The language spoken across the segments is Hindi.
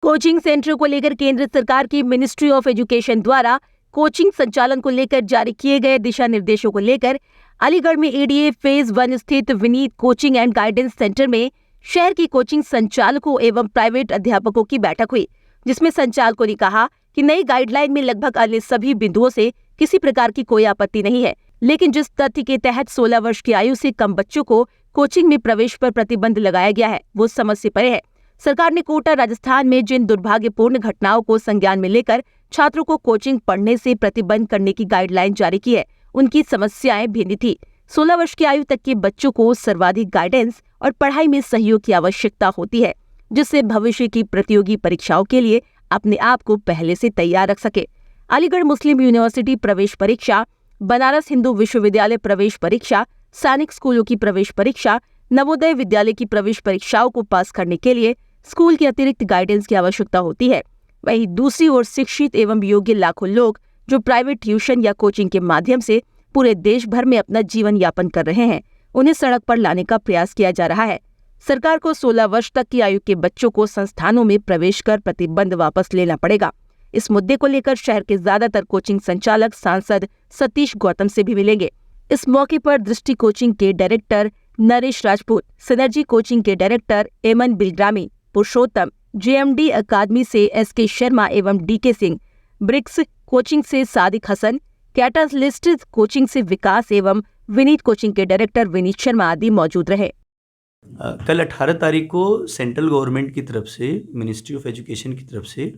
कोचिंग सेंटर को लेकर केंद्र सरकार की मिनिस्ट्री ऑफ एजुकेशन द्वारा कोचिंग संचालन को लेकर जारी किए गए दिशा निर्देशों को लेकर अलीगढ़ में एडीए फेज 1 स्थित Vineet coaching and guidance centre में शहर की कोचिंग संचालकों एवं प्राइवेट अध्यापकों की बैठक हुई, जिसमें संचालकों ने कहा कि नई गाइडलाइन में लगभग अन्य सभी बिंदुओं से किसी प्रकार की कोई आपत्ति नहीं है, लेकिन जिस तथ्य के तहत 16 वर्ष की आयु से कम बच्चों को कोचिंग में प्रवेश पर प्रतिबंध लगाया गया है वो समझ से परे है। सरकार ने कोटा राजस्थान में जिन दुर्भाग्यपूर्ण घटनाओं को संज्ञान में लेकर छात्रों को कोचिंग पढ़ने से प्रतिबंध करने की गाइडलाइन जारी की है, उनकी समस्याएं भिन्न थी। 16 वर्ष की आयु तक के बच्चों को सर्वाधिक गाइडेंस और पढ़ाई में सहयोग की आवश्यकता होती है, जिससे भविष्य की प्रतियोगी परीक्षाओं के लिए अपने आप को पहले से तैयार रख सके। अलीगढ़ मुस्लिम यूनिवर्सिटी प्रवेश परीक्षा, बनारस हिंदू विश्वविद्यालय प्रवेश परीक्षा, सैनिक स्कूलों की प्रवेश परीक्षा, नवोदय विद्यालय की प्रवेश परीक्षाओं को पास करने के लिए स्कूल के अतिरिक्त गाइडेंस की आवश्यकता होती है। वहीं दूसरी ओर शिक्षित एवं योग्य लाखों लोग जो प्राइवेट ट्यूशन या कोचिंग के माध्यम से पूरे देश भर में अपना जीवन यापन कर रहे हैं, उन्हें सड़क पर लाने का प्रयास किया जा रहा है। सरकार को 16 वर्ष तक की आयु के बच्चों को संस्थानों में प्रवेश कर प्रतिबंध वापस लेना पड़ेगा। इस मुद्दे को लेकर शहर के ज्यादातर कोचिंग संचालक सांसद सतीश गौतम से भी मिलेंगे। इस मौके पर दृष्टि कोचिंग के director Naresh Rajput, synergy coaching के डायरेक्टर एमन बिलग्रामी, पुरुषोत्तम, जेएमडी अकादमी से एसके शर्मा एवं डीके सिंह, ब्रिक्स कोचिंग से सादिक हसन, कैटालिस्ट कोचिंग से विकास एवं विनीत कोचिंग के डायरेक्टर विनीत शर्मा आदि मौजूद रहे। कल 18 तारीख को सेंट्रल गवर्नमेंट की तरफ से, मिनिस्ट्री ऑफ एजुकेशन की तरफ से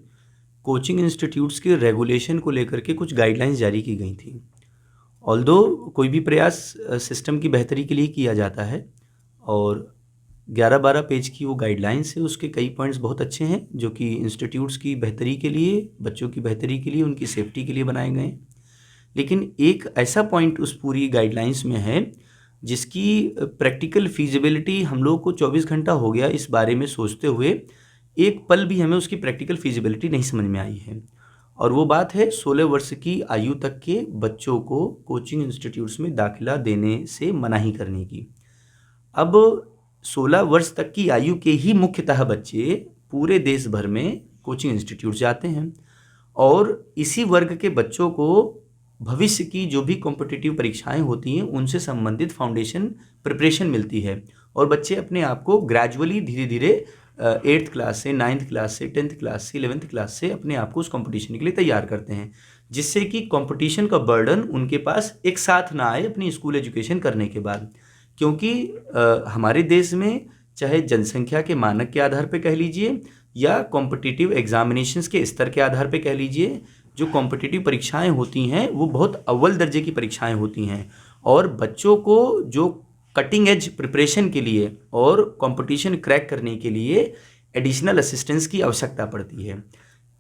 कोचिंग इंस्टीट्यूट्स के रेगुलेशन को लेकर के कुछ गाइडलाइंस जारी की गई थी। ऑल्दो कोई भी प्रयास सिस्टम की बेहतरी के लिए किया जाता है और 11-12 पेज की वो गाइडलाइंस है, उसके कई पॉइंट्स बहुत अच्छे हैं जो कि इंस्टीट्यूट्स की बेहतरी के लिए, बच्चों की बेहतरी के लिए, उनकी सेफ्टी के लिए बनाए गए हैं। लेकिन एक ऐसा पॉइंट उस पूरी गाइडलाइंस में है जिसकी प्रैक्टिकल फीजिबिलिटी हम लोग को 24 घंटा हो गया इस बारे में सोचते हुए एक पल भी हमें उसकी प्रैक्टिकल फीजिबिलिटी नहीं समझ में आई है। और वो बात है 16 वर्ष की आयु तक के बच्चों को कोचिंग इंस्टीट्यूट्स में दाखिला देने से मनाही करने की। अब 16 वर्ष तक की आयु के ही मुख्यतः बच्चे पूरे देश भर में कोचिंग इंस्टीट्यूट जाते हैं और इसी वर्ग के बच्चों को भविष्य की जो भी कॉम्पिटिटिव परीक्षाएं होती हैं उनसे संबंधित फाउंडेशन प्रिपरेशन मिलती है और बच्चे अपने आप को ग्रेजुअली धीरे धीरे 8th क्लास से, 9th क्लास से, 10th क्लास से, 11th क्लास से अपने आप को उस कंपटीशन के लिए तैयार करते हैं, जिससे कि कंपटीशन का बर्डन उनके पास एक साथ ना आए अपनी स्कूल एजुकेशन करने के बाद। क्योंकि हमारे देश में चाहे जनसंख्या के मानक के आधार पे कह लीजिए या कॉम्पिटिटिव एग्जामिनेशंस के स्तर के आधार पे कह लीजिए, जो कॉम्पिटिटिव परीक्षाएं होती हैं वो बहुत अव्वल दर्जे की परीक्षाएं होती हैं और बच्चों को जो कटिंग एज प्रिपरेशन के लिए और कंपटीशन क्रैक करने के लिए एडिशनल असिस्टेंस की आवश्यकता पड़ती है।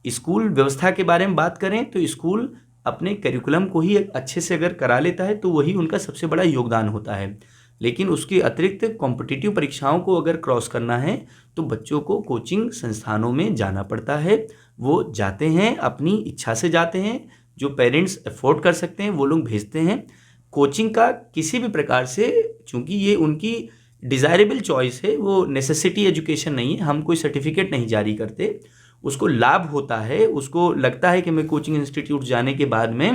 स्कूल व्यवस्था के बारे में बात करें तो स्कूल अपने करिकुलम को ही अच्छे से अगर करा लेता है तो वही उनका सबसे बड़ा योगदान होता है, लेकिन उसके अतिरिक्त कॉम्पिटिटिव परीक्षाओं को अगर क्रॉस करना है तो बच्चों को कोचिंग संस्थानों में जाना पड़ता है। वो जाते हैं, अपनी इच्छा से जाते हैं, जो पेरेंट्स अफोर्ड कर सकते हैं वो लोग भेजते हैं। कोचिंग का किसी भी प्रकार से, चूँकि ये उनकी डिज़ायरेबल चॉइस है, वो नेसेसिटी एजुकेशन नहीं है, हम कोई सर्टिफिकेट नहीं जारी करते, उसको लाभ होता है, उसको लगता है कि मैं कोचिंग इंस्टीट्यूट जाने के बाद में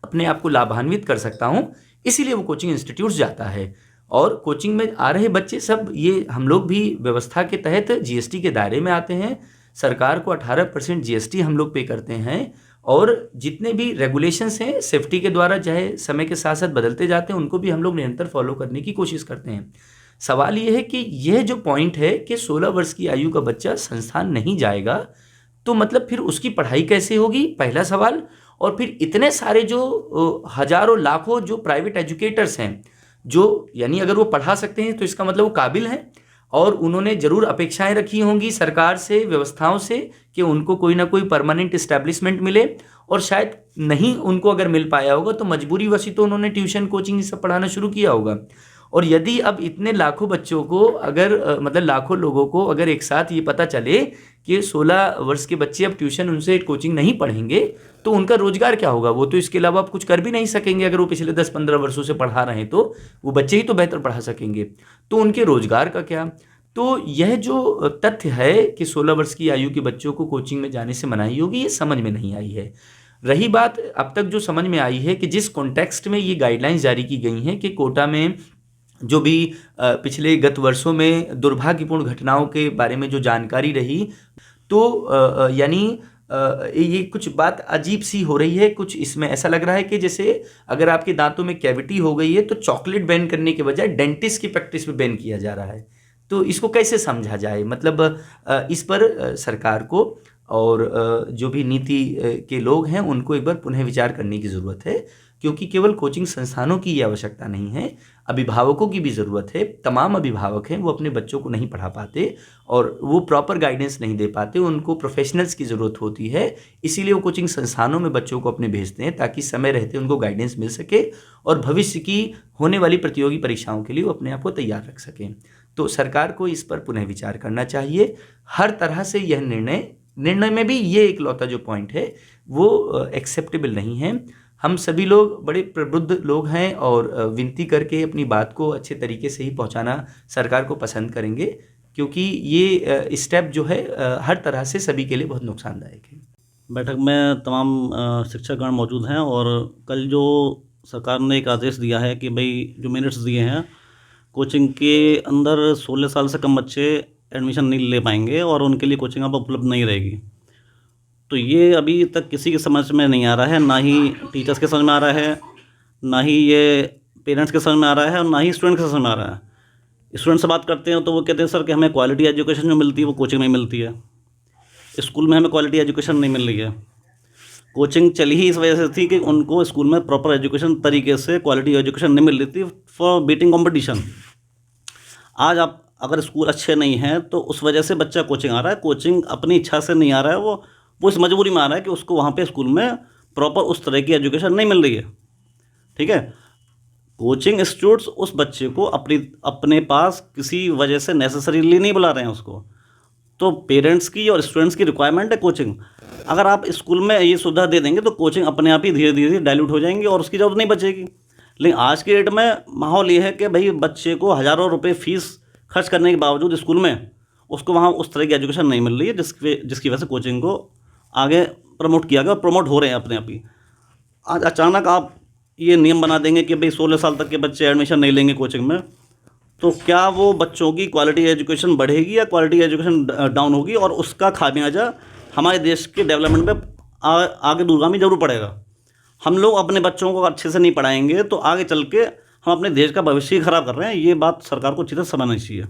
अपने आप को लाभान्वित कर सकता हूँ, इसीलिए वो कोचिंग इंस्टीट्यूट जाता है। और कोचिंग में आ रहे बच्चे सब, ये हम लोग भी व्यवस्था के तहत जीएसटी के दायरे में आते हैं। सरकार को 18% जीएसटी हम लोग पे करते हैं और जितने भी रेगुलेशंस हैं सेफ्टी के द्वारा चाहे समय के साथ साथ बदलते जाते हैं, उनको भी हम लोग निरंतर फॉलो करने की कोशिश करते हैं। सवाल ये है कि यह जो पॉइंट है कि 16 वर्ष की आयु का बच्चा संस्थान नहीं जाएगा तो मतलब फिर उसकी पढ़ाई कैसे होगी, पहला सवाल। और फिर इतने सारे जो हजारों लाखों जो प्राइवेट एजुकेटर्स हैं, जो यानी अगर वो पढ़ा सकते हैं तो इसका मतलब वो काबिल हैं और उन्होंने ज़रूर अपेक्षाएं रखी होंगी सरकार से, व्यवस्थाओं से कि उनको कोई ना कोई परमानेंट इस्टेब्लिशमेंट मिले, और शायद नहीं उनको अगर मिल पाया होगा तो मजबूरी वशी तो उन्होंने ट्यूशन कोचिंग सब पढ़ाना शुरू किया होगा। और यदि अब इतने लाखों बच्चों को अगर मतलब लाखों लोगों को अगर एक साथ ये पता चले कि 16 वर्ष के बच्चे अब ट्यूशन उनसे कोचिंग नहीं पढ़ेंगे तो उनका रोजगार क्या होगा? वो तो इसके अलावा आप कुछ कर भी नहीं सकेंगे। अगर वो पिछले 10-15 वर्षों से पढ़ा रहे हैं तो वो बच्चे ही तो बेहतर पढ़ा सकेंगे, तो उनके रोजगार का क्या? तो यह जो तथ्य है कि 16 वर्ष की आयु के बच्चों को कोचिंग में जाने से मनाही होगी, ये समझ में नहीं आई है। रही बात अब तक जो समझ में आई है कि जिस कॉन्टेक्स्ट में ये गाइडलाइंस जारी की गई हैं कि कोटा में जो भी पिछले गत वर्षों में दुर्भाग्यपूर्ण घटनाओं के बारे में जो जानकारी रही, तो यानी ये कुछ बात अजीब सी हो रही है। कुछ इसमें ऐसा लग रहा है कि जैसे अगर आपके दांतों में कैविटी हो गई है तो चॉकलेट बैन करने के बजाय डेंटिस्ट की प्रैक्टिस पे बैन किया जा रहा है। तो इसको कैसे समझा जाए? मतलब इस पर सरकार को और जो भी नीति के लोग हैं उनको एक बार पुनः विचार करने की ज़रूरत है, क्योंकि केवल कोचिंग संस्थानों की ये आवश्यकता नहीं है, अभिभावकों की भी ज़रूरत है। तमाम अभिभावक हैं वो अपने बच्चों को नहीं पढ़ा पाते और वो प्रॉपर गाइडेंस नहीं दे पाते, उनको प्रोफेशनल्स की ज़रूरत होती है। इसीलिए वो कोचिंग संस्थानों में बच्चों को अपने भेजते हैं ताकि समय रहते उनको गाइडेंस मिल सके और भविष्य की होने वाली प्रतियोगी परीक्षाओं के लिए वो अपने आप को तैयार रख सकें। तो सरकार को इस पर पुनः विचार करना चाहिए। हर तरह से यह निर्णय में भी ये इकलौता जो पॉइंट है वो एक्सेप्टेबल नहीं है। हम सभी लोग बड़े प्रबुद्ध लोग हैं और विनती करके अपनी बात को अच्छे तरीके से ही पहुंचाना सरकार को पसंद करेंगे, क्योंकि ये स्टेप जो है हर तरह से सभी के लिए बहुत नुकसानदायक है। बैठक में तमाम शिक्षकगण मौजूद हैं और कल जो सरकार ने एक आदेश दिया है कि भाई जो मिनट्स दिए हैं, कोचिंग के अंदर 16 साल से कम बच्चे एडमिशन नहीं ले पाएंगे और उनके लिए कोचिंग अब उपलब्ध नहीं रहेगी। तो ये अभी तक किसी की समझ में नहीं आ रहा है, ना ही टीचर्स के समझ में आ रहा है, ना ही ये पेरेंट्स के समझ में आ रहा है और ना ही स्टूडेंट के समझ में आ रहा है। स्टूडेंट से बात करते हैं तो वो कहते हैं सर कि हमें क्वालिटी एजुकेशन जो मिलती है वो कोचिंग में मिलती है, स्कूल में हमें क्वालिटी एजुकेशन नहीं मिल रही है। कोचिंग चली ही इस वजह से थी कि उनको स्कूल में प्रॉपर एजुकेशन तरीके से क्वालिटी एजुकेशन नहीं मिल रही थी फॉर बीटिंग कंपटीशन। आज आप अगर स्कूल अच्छे नहीं हैं तो उस वजह से बच्चा कोचिंग आ रहा है, कोचिंग अपनी इच्छा से नहीं आ रहा है, वो इस मजबूरी में आ रहा है कि उसको वहाँ पे स्कूल में प्रॉपर उस तरह की एजुकेशन नहीं मिल रही है। ठीक है, कोचिंग इंस्टीट्यूट्स उस बच्चे को अपने पास किसी वजह से नेसेसरीली नहीं बुला रहे हैं उसको। तो पेरेंट्स की और स्टूडेंट्स की रिक्वायरमेंट है कोचिंग। अगर आप स्कूल में ये सुविधा दे देंगे तो कोचिंग अपने आप ही धीरे धीरे डाइल्यूट हो जाएंगी और उसकी जरूरत नहीं बचेगी। लेकिन आज के डेट में माहौल ये है कि भाई बच्चे को हज़ारों रुपये फीस खर्च करने के बावजूद स्कूल में उसको वहाँ उस तरह की एजुकेशन नहीं मिल रही है जिसकी वजह से कोचिंग को आगे प्रमोट किया गया और प्रमोट हो रहे हैं अपने आप ही। आज अचानक आप ये नियम बना देंगे कि भाई 16 साल तक के बच्चे एडमिशन नहीं लेंगे कोचिंग में, तो क्या वो बच्चों की क्वालिटी एजुकेशन बढ़ेगी या क्वालिटी एजुकेशन डाउन होगी? और उसका खामियाजा हमारे देश के डेवलपमेंट में आगे दूरगामी जरूर पड़ेगा। हम लोग अपने बच्चों को अच्छे से नहीं पढ़ाएंगे तो आगे चल के हम अपने देश का भविष्य ही खराब कर रहे हैं। ये बात सरकार को अच्छी तरह समझनी चाहिए।